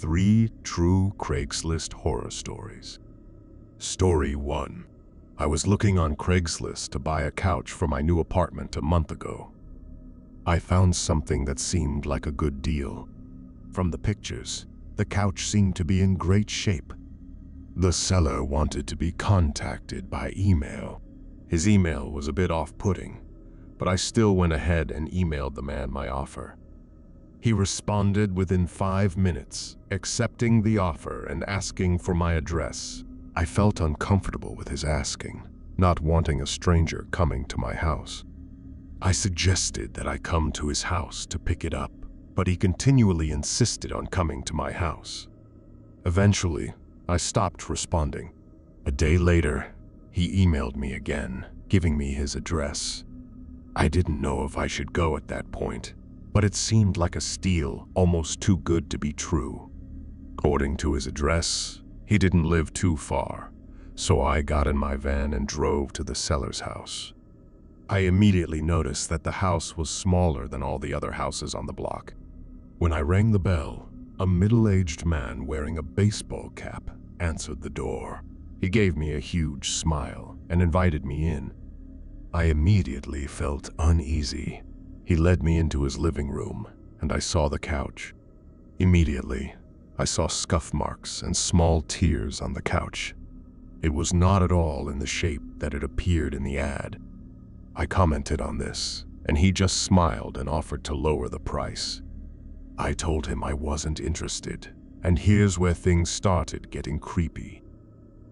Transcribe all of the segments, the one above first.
3 true Craigslist horror stories. Story 1. I was looking on Craigslist to buy a couch for my new apartment a month ago. I found something that seemed like a good deal. From the pictures, the couch seemed to be in great shape. The seller wanted to be contacted by email. His email was a bit off-putting, but I still went ahead and emailed the man my offer. He responded within 5 minutes, accepting the offer and asking for my address. I felt uncomfortable with his asking, not wanting a stranger coming to my house. I suggested that I come to his house to pick it up, but he continually insisted on coming to my house. Eventually, I stopped responding. A day later, he emailed me again, giving me his address. I didn't know if I should go at that point, but it seemed like a steal, almost too good to be true. According to his address, he didn't live too far, so I got in my van and drove to the seller's house. I immediately noticed that the house was smaller than all the other houses on the block. When I rang the bell, a middle-aged man wearing a baseball cap answered the door. He gave me a huge smile and invited me in. I immediately felt uneasy. He led me into his living room, and I saw the couch. Immediately, I saw scuff marks and small tears on the couch. It was not at all in the shape that it appeared in the ad. I commented on this, and he just smiled and offered to lower the price. I told him I wasn't interested, and here's where things started getting creepy.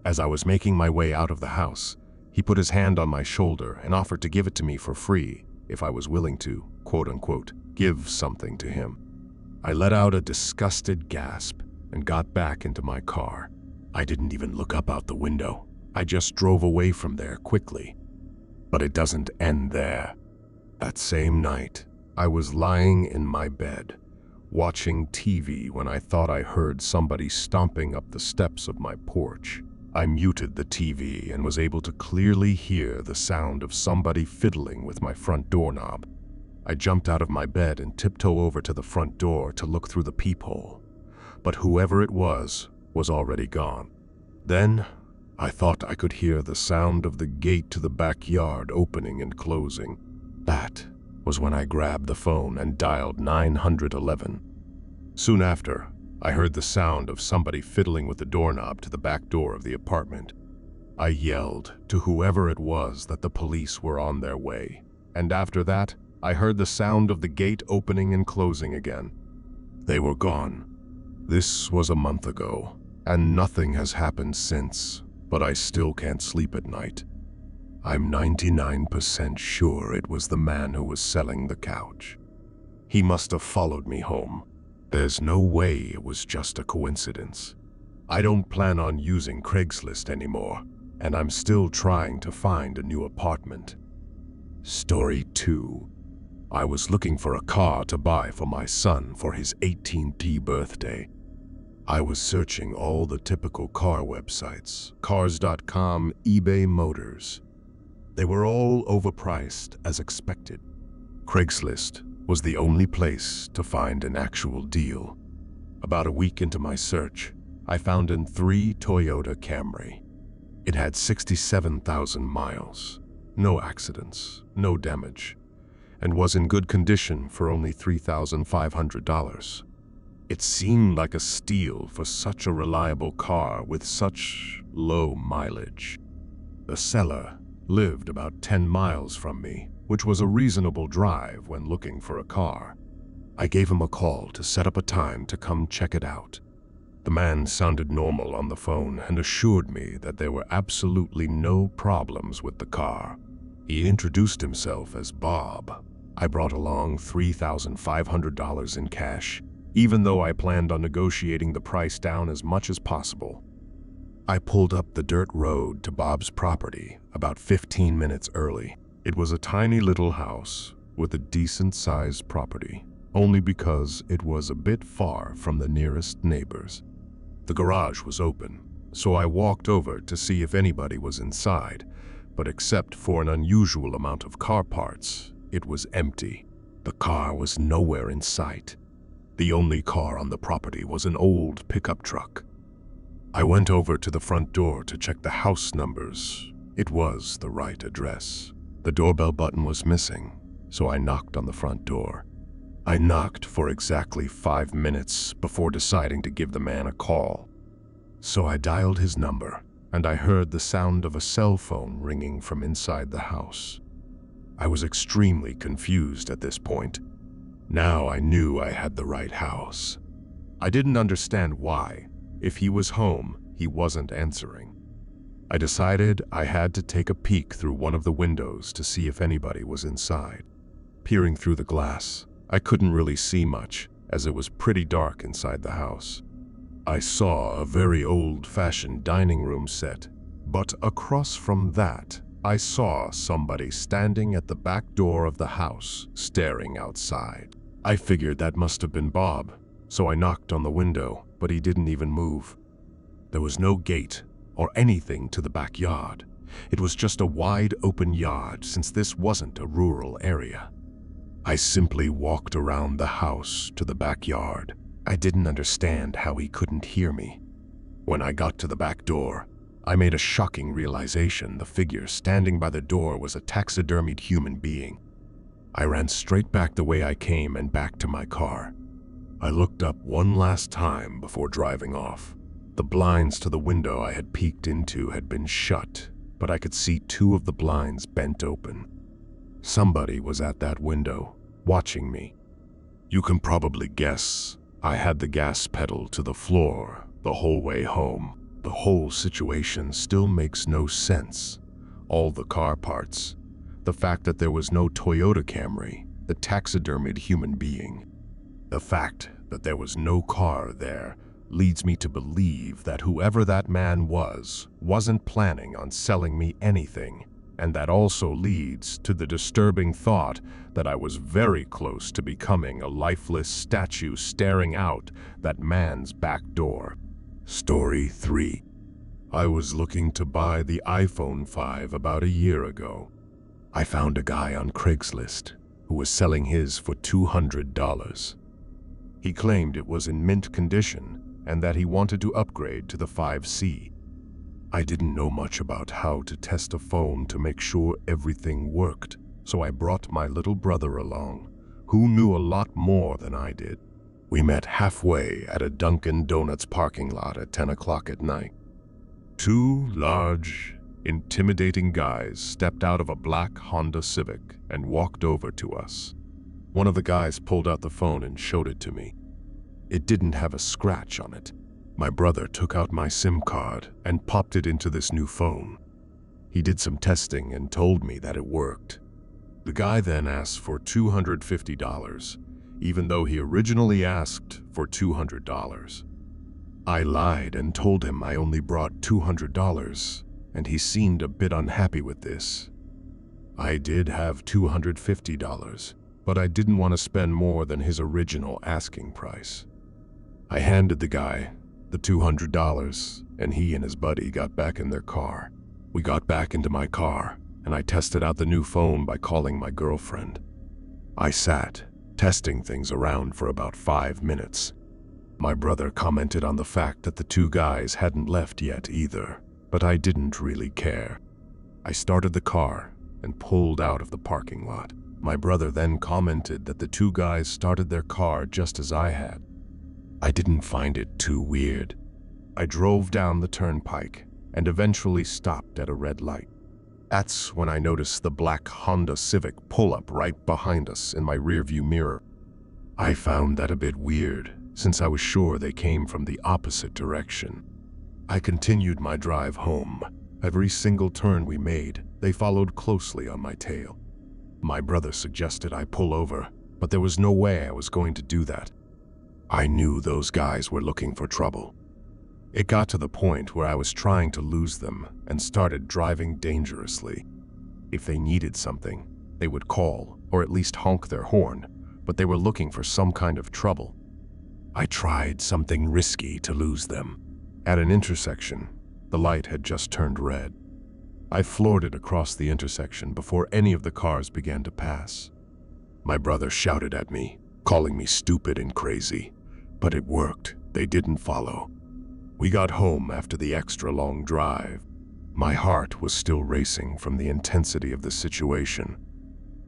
As I was making my way out of the house, he put his hand on my shoulder and offered to give it to me for free if I was willing to, quote-unquote, give something to him. I let out a disgusted gasp and got back into my car. I didn't even look up out the window. I just drove away from there quickly. But it doesn't end there. That same night, I was lying in my bed, watching TV when I thought I heard somebody stomping up the steps of my porch. I muted the TV and was able to clearly hear the sound of somebody fiddling with my front doorknob. I jumped out of my bed and tiptoed over to the front door to look through the peephole, but whoever it was already gone. Then, I thought I could hear the sound of the gate to the backyard opening and closing. That was when I grabbed the phone and dialed 911. Soon after, I heard the sound of somebody fiddling with the doorknob to the back door of the apartment. I yelled to whoever it was that the police were on their way, and after that, I heard the sound of the gate opening and closing again. They were gone. This was a month ago, and nothing has happened since, but I still can't sleep at night. I'm 99% sure it was the man who was selling the couch. He must have followed me home. There's no way it was just a coincidence. I don't plan on using Craigslist anymore, and I'm still trying to find a new apartment. Story 2. I was looking for a car to buy for my son for his 18th birthday. I was searching all the typical car websites, cars.com, eBay Motors. They were all overpriced as expected. Craigslist was the only place to find an actual deal. About a week into my search, I found a 3 Toyota Camry. It had 67,000 miles, no accidents, no damage, and was in good condition for only $3,500. It seemed like a steal for such a reliable car with such low mileage. The seller lived about 10 miles from me, which was a reasonable drive when looking for a car. I gave him a call to set up a time to come check it out. The man sounded normal on the phone and assured me that there were absolutely no problems with the car. He introduced himself as Bob. I brought along $3,500 in cash, even though I planned on negotiating the price down as much as possible. I pulled up the dirt road to Bob's property about 15 minutes early. It was a tiny little house with a decent-sized property, only because it was a bit far from the nearest neighbors. The garage was open, so I walked over to see if anybody was inside, but except for an unusual amount of car parts, it was empty. The car was nowhere in sight. The only car on the property was an old pickup truck. I went over to the front door to check the house numbers. It was the right address. The doorbell button was missing, so I knocked on the front door. I knocked for exactly 5 minutes before deciding to give the man a call. So I dialed his number, and I heard the sound of a cell phone ringing from inside the house. I was extremely confused at this point. Now I knew I had the right house. I didn't understand why. If he was home, he wasn't answering. I decided I had to take a peek through one of the windows to see if anybody was inside. Peering through the glass, I couldn't really see much, as it was pretty dark inside the house. I saw a very old-fashioned dining room set, but across from that, I saw somebody standing at the back door of the house, staring outside. I figured that must have been Bob, so I knocked on the window, but he didn't even move. There was no gate or anything to the backyard. It was just a wide open yard, since this wasn't a rural area. I simply walked around the house to the backyard. I didn't understand how he couldn't hear me. When I got to the back door, I made a shocking realization. The figure standing by the door was a taxidermied human being. I ran straight back the way I came and back to my car. I looked up one last time before driving off. The blinds to the window I had peeked into had been shut, but I could see 2 of the blinds bent open. Somebody was at that window, watching me. You can probably guess, I had the gas pedal to the floor the whole way home. The whole situation still makes no sense. All the car parts, the fact that there was no Toyota Camry, the taxidermied human being. The fact that there was no car there leads me to believe that whoever that man was wasn't planning on selling me anything, and that also leads to the disturbing thought that I was very close to becoming a lifeless statue staring out that man's back door. Story 3. I was looking to buy the iPhone 5 about a year ago. I found a guy on Craigslist who was selling his for $200. He claimed it was in mint condition and that he wanted to upgrade to the 5C. I didn't know much about how to test a phone to make sure everything worked, so I brought my little brother along, who knew a lot more than I did. We met halfway at a Dunkin' Donuts parking lot at 10 o'clock at night. 2 large, intimidating guys stepped out of a black Honda Civic and walked over to us. One of the guys pulled out the phone and showed it to me. It didn't have a scratch on it. My brother took out my SIM card and popped it into this new phone. He did some testing and told me that it worked. The guy then asked for $250, even though he originally asked for $200. I lied and told him I only brought $200, and he seemed a bit unhappy with this. I did have $250, but I didn't want to spend more than his original asking price. I handed the guy the $200, and he and his buddy got back in their car. We got back into my car, and I tested out the new phone by calling my girlfriend. I sat, testing things around for about 5 minutes. My brother commented on the fact that the 2 guys hadn't left yet either, but I didn't really care. I started the car and pulled out of the parking lot. My brother then commented that the 2 guys started their car just as I had. I didn't find it too weird. I drove down the turnpike and eventually stopped at a red light. That's when I noticed the black Honda Civic pull up right behind us in my rearview mirror. I found that a bit weird, since I was sure they came from the opposite direction. I continued my drive home. Every single turn we made, they followed closely on my tail. My brother suggested I pull over, but there was no way I was going to do that. I knew those guys were looking for trouble. It got to the point where I was trying to lose them and started driving dangerously. If they needed something, they would call or at least honk their horn, but they were looking for some kind of trouble. I tried something risky to lose them. At an intersection, the light had just turned red. I floored it across the intersection before any of the cars began to pass. My brother shouted at me, calling me stupid and crazy. But it worked. They didn't follow. We got home after the extra long drive. My heart was still racing from the intensity of the situation.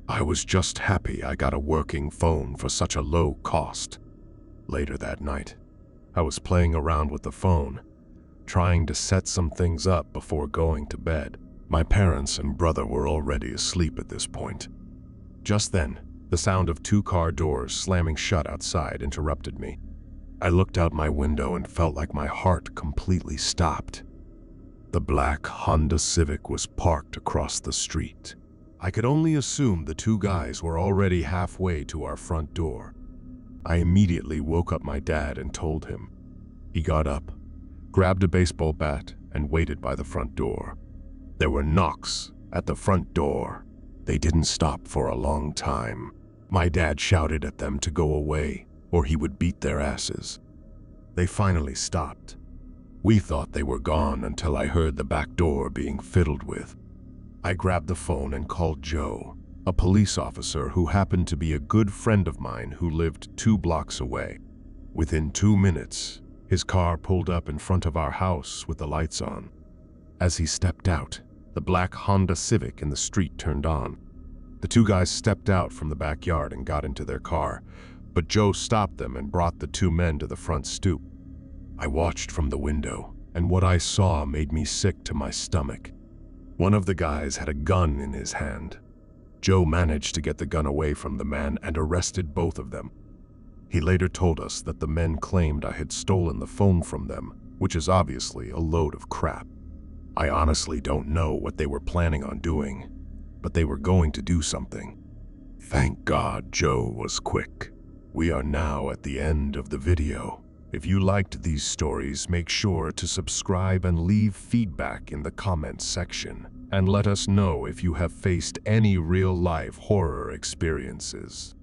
I was just happy I got a working phone for such a low cost. Later that night, I was playing around with the phone, trying to set some things up before going to bed. My parents and brother were already asleep at this point. Just then, the sound of 2 car doors slamming shut outside interrupted me. I looked out my window and felt like my heart completely stopped. The black Honda Civic was parked across the street. I could only assume the 2 guys were already halfway to our front door. I immediately woke up my dad and told him. He got up, grabbed a baseball bat, and waited by the front door. There were knocks at the front door. They didn't stop for a long time. My dad shouted at them to go away, or he would beat their asses. They finally stopped. We thought they were gone until I heard the back door being fiddled with. I grabbed the phone and called Joe, a police officer who happened to be a good friend of mine who lived 2 blocks away. Within 2 minutes, his car pulled up in front of our house with the lights on. As he stepped out, the black Honda Civic in the street turned on. The 2 guys stepped out from the backyard and got into their car, but Joe stopped them and brought the 2 men to the front stoop. I watched from the window, and what I saw made me sick to my stomach. One of the guys had a gun in his hand. Joe managed to get the gun away from the man and arrested both of them. He later told us that the men claimed I had stolen the phone from them, which is obviously a load of crap. I honestly don't know what they were planning on doing, but they were going to do something. Thank God Joe was quick. We are now at the end of the video. If you liked these stories, make sure to subscribe and leave feedback in the comments section, and let us know if you have faced any real-life horror experiences.